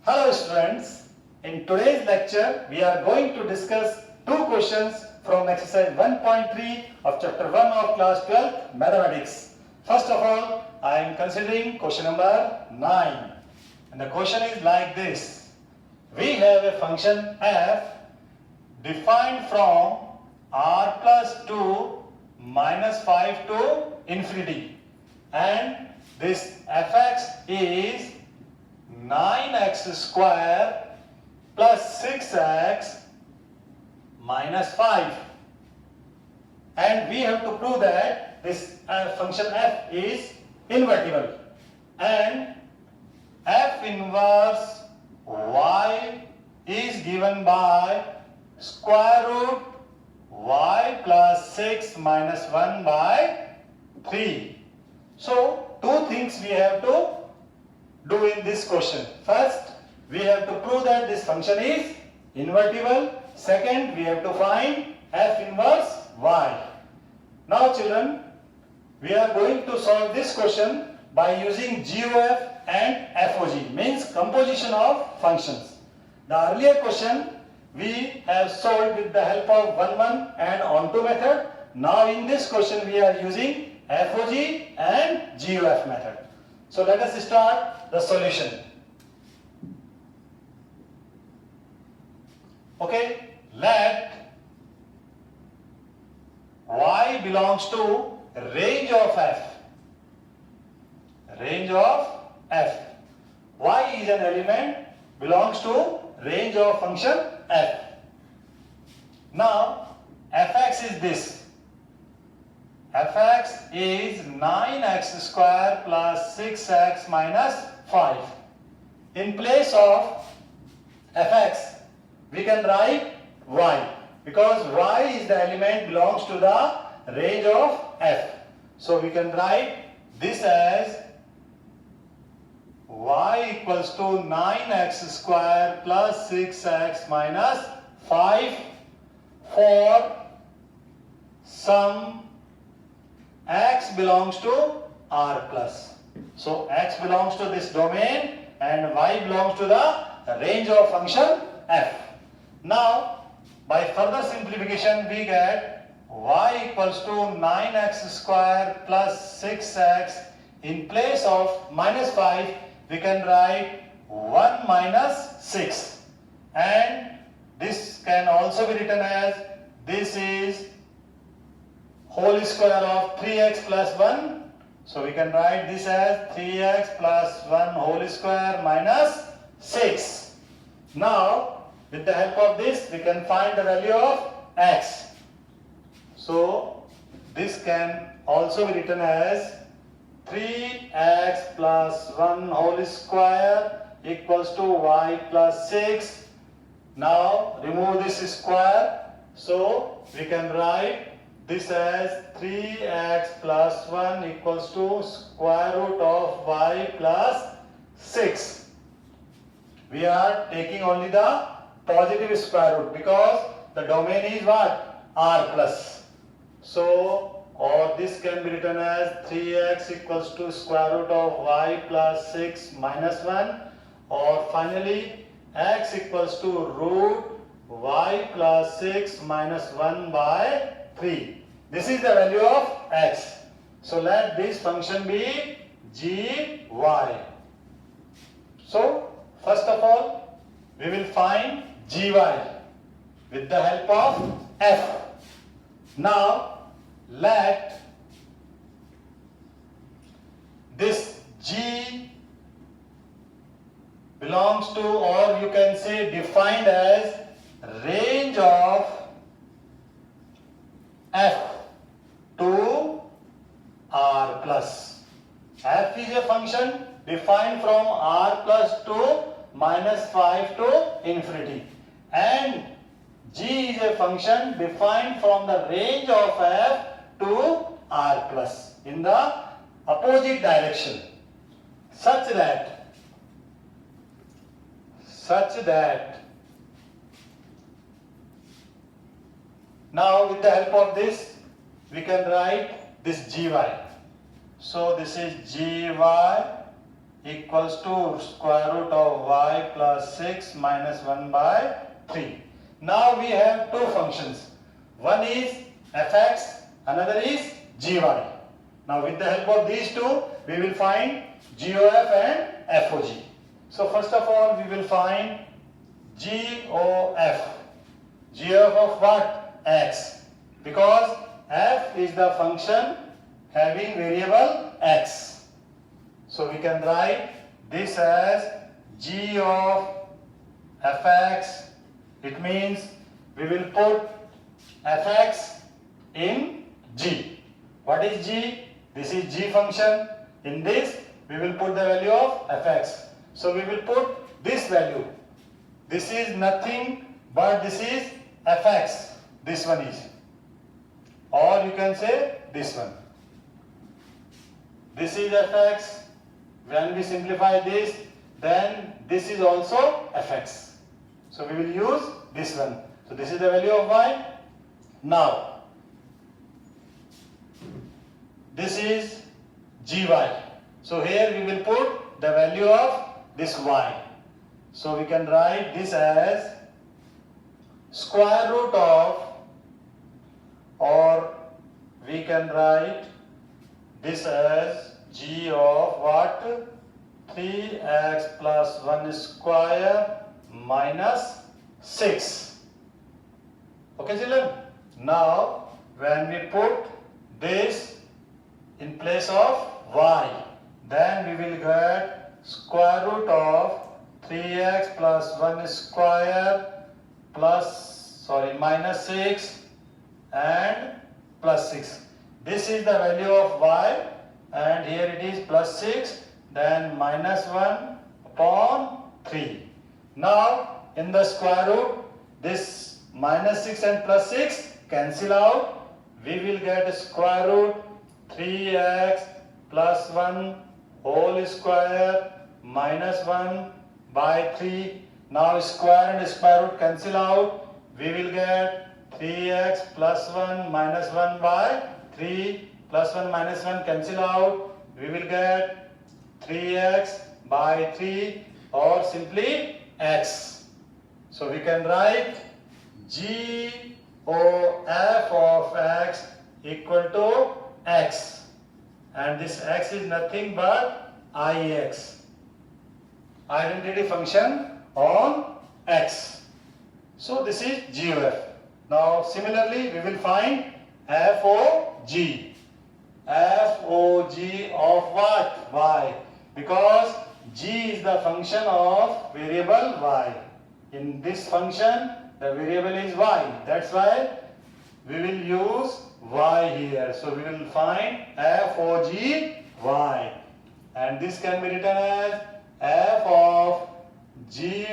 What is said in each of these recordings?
Hello students, in today's lecture we are going to discuss two questions from exercise 1.3 of chapter 1 of class 12 mathematics. First of all, I am considering question number 9 and the question is like this. We have a function f defined from r plus 2 minus 5 to infinity and this fx is 9x square plus 6x minus 5 and we have to prove that this function f is invertible and f inverse y is given by square root y plus 6 minus 1 by 3. So two things we have to do in this question. First, we have to prove that this function is invertible. Second, we have to find f inverse y. Now children, we are going to solve this question by using GOF and FOG, means composition of functions. The earlier question we have solved with the help of 1 and onto method. Now in this question we are using FOG and GOF method. So let us start the solution. Okay, let y belongs to range of f. Range of f. Y is an element belongs to range of function f. Now fx is this. Fx is 9x square plus 6x minus 5. In place of fx, we can write y because y is the element belongs to the range of f. So we can write this as y equals to 9x square plus 6x minus 5 for some x belongs to r plus. So x belongs to this domain and y belongs to the range of function f. Now by further simplification we get y equals to 9x square plus 6x. In place of minus 5 we can write 1 minus 6 and this can also be written as this is whole square of 3x plus 1. So we can write this as 3x plus 1 whole square minus 6. Now with the help of this we can find the value of x. So this can also be written as 3x plus 1 whole square equals to y plus 6. Now remove this square. So we can write this as 3x plus 1 equals to square root of y plus 6. We are taking only the positive square root because the domain is what? R plus. So, or this can be written as 3x equals to square root of y plus 6 minus 1, or finally x equals to root y plus 6 minus 1 by 3. This is the value of x. So let this function be gy. So first of all we will find gy with the help of f. Now let this g belongs to, or you can say defined as range of f to r plus. F is a function defined from r plus to minus 5 to infinity and g is a function defined from the range of f to r plus in the opposite direction such that now with the help of this we can write this gy. So this is gy equals to square root of y plus plus 6 minus 1 by 3. Now we have two functions. One is fx, another is gy. Now with the help of these two, we will find GOF and FOG. So first of all, we will find GOF. GOF of what? X. Because f is the function having variable x. So we can write this as g of fx. It means we will put fx in g. What is g? This is g function. In this, we will put the value of fx. So we will put this value. This is nothing but this is fx. This one is. Or you can say this one. This is fx. When we simplify this, then this is also fx. So we will use this one. So this is the value of y. Now, this is gy. So here we will put the value of this y. So we can write this as square root of, or we can write this as g of what? 3x plus 1 square minus 6. Okay, children? Now, when we put this in place of y, then we will get square root of 3x plus 1 square minus 6 and plus 6. This is the value of y, and here it is plus 6, then minus 1 upon 3. Now, in the square root, this minus 6 and plus 6 cancel out. We will get square root 3x plus 1 whole square minus 1 by 3. Now square and square root cancel out. We will get 3x plus 1 minus 1 by 3 plus 1 minus 1 cancel out. We will get 3x by 3 or simply x. So we can write GOF of x equal to x. And this x is nothing but IX. Identity function on x. So this is GOF. Now similarly we will find FOG. FOG of what? Y. Because g is the function of variable y. In this function the variable is y. That's why we will use y here. So we will find FOG y. And this can be written as f of gy,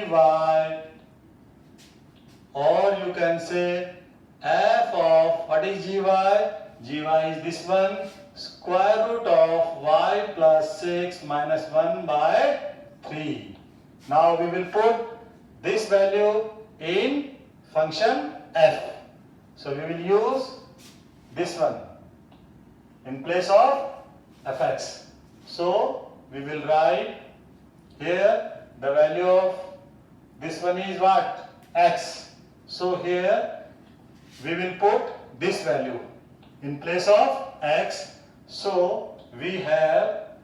or you can say f of, what is gy? Gy is this one, square root of y plus 6 minus 1 by 3. Now we will put this value in function f. So we will use this one in place of fx. So we will write here the value of this one is what? X. So here we will put this value in place of x. So we have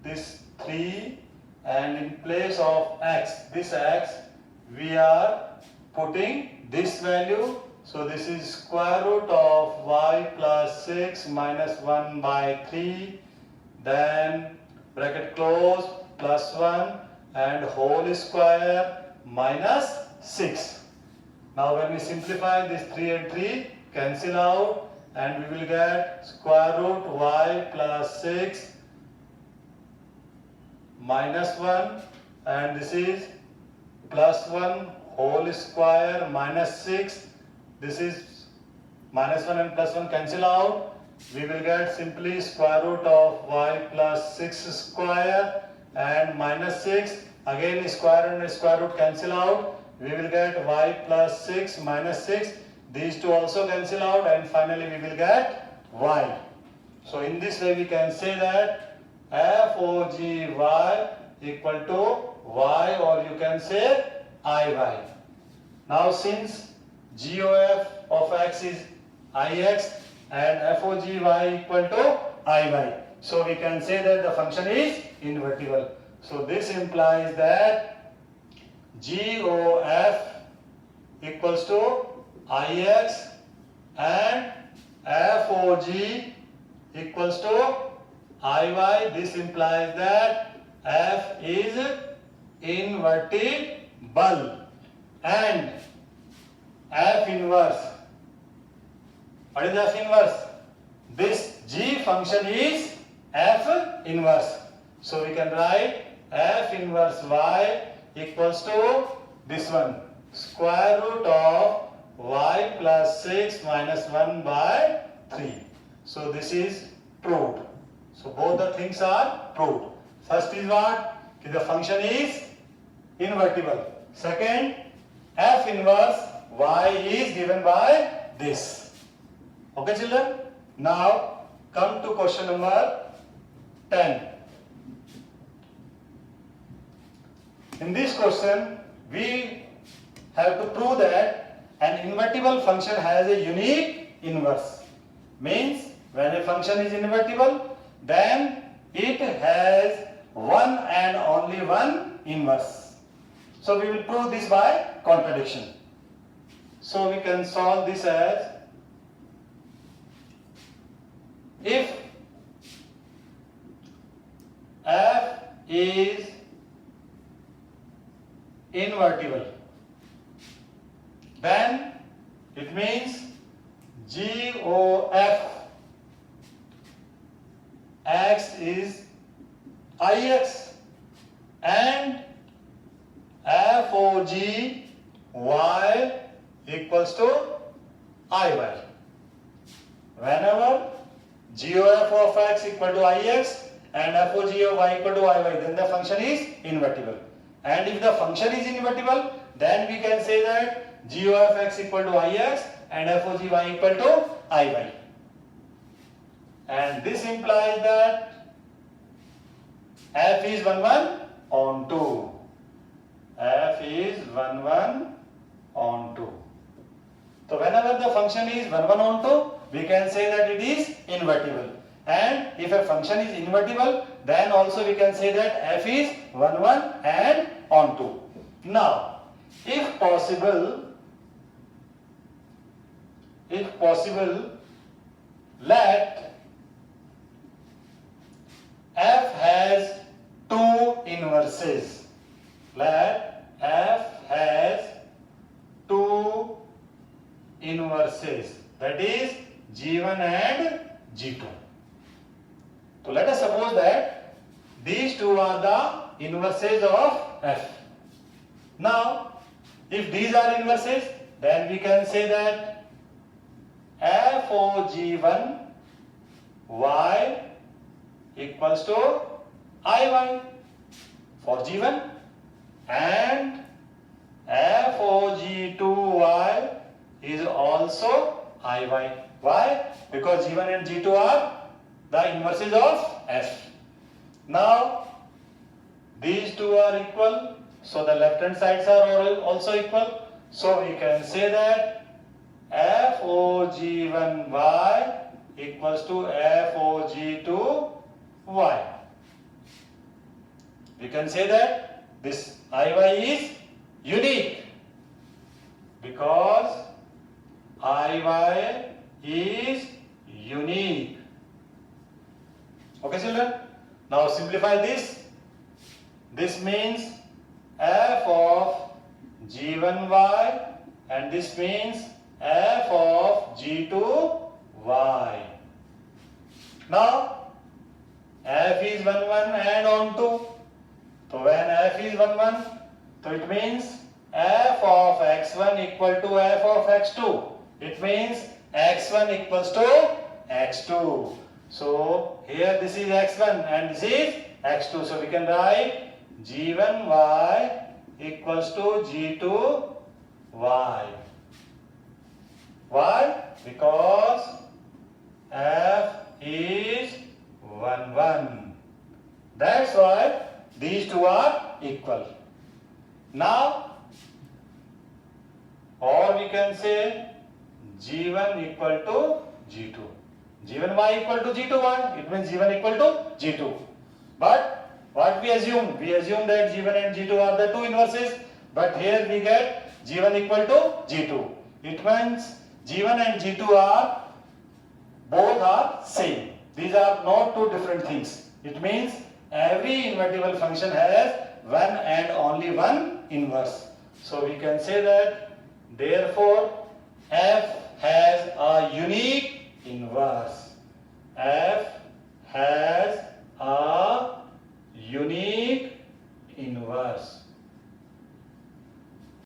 this 3, and in place of x, this x, we are putting this value. So this is square root of y plus 6 minus 1 by 3, then bracket close, plus 1 and whole square minus 6. Now when we simplify this 3 and 3 cancel out, and we will get square root y plus 6 minus 1, and this is plus 1 whole square minus 6. This is minus 1 and plus 1 cancel out. We will get simply square root of y plus 6 square and minus 6. Again square and square root cancel out. We will get y plus 6 minus 6. These two also cancel out, and finally we will get y. So in this way we can say that FOGY equal to y, or you can say Iy. Now since GOF of x is Ix and FOGY equal to Iy, so we can say that the function is invertible. So this implies that GOF equals to Ix and FOG equals to Iy. This implies that F is invertible and F inverse. What is F inverse? This G function is F inverse. So we can write F inverse Y equals to this one, square root of y plus 6 minus 1 by 3. So this is proved. So both the things are proved. First is what? The function is invertible. Second, F inverse y is given by this. Okay children? Now come to question number 10. In this question, we have to prove that an invertible function has a unique inverse. Means when a function is invertible, then it has one and only one inverse. So we will prove this by contradiction. So we can solve this as, if f is invertible, then it means GOF x is Ix and FOG y equals to Iy. Whenever GOF of x equal to Ix and FOG of y equal to Iy, then the function is invertible. And if the function is invertible, then we can say that GOF x equal to Ix and FOG y equal to Iy. And this implies that f is 1 1 on 2. F is 1 1 on 2. So whenever the function is 1 1 on 2, we can say that it is invertible. And if a function is invertible, then also we can say that f is 1 1 and on 2. Now, if possible, let f has two inverses. Let f has two inverses, that is G1 and G2. So let us suppose that these two are the inverses of f. Now, if these are inverses, then we can say that FOG1 y equals to Iy for G1 and FOG2y is also Iy. Why? Because G1 and G2 are the inverses of f. Now, these two are equal, so the left hand sides are also equal. So we can say that FOG1y equals to FOG2y. We can say that this Iy is unique because Iy is unique. Okay children? Now simplify this. This means f of G1y and this means f of G2y. Now f is 1 1 and on 2. So when f is 1 1, so it means f of x1 equal to f of x2. It means x1 equals to x2. So here this is x1 and this is x2. So we can write G1y equals to G2y. Why? Because f is 1 1. That's why these two are equal. Now, or we can say G1 equal to G2. G1y equal to G2y, it means G1 equal to G2. But what we assume? We assume that G1 and G2 are the two inverses, but here we get G1 equal to G2. It means G1 and G2 are both are same. These are not two different things. It means every invertible function has one and only one inverse. So we can say that therefore f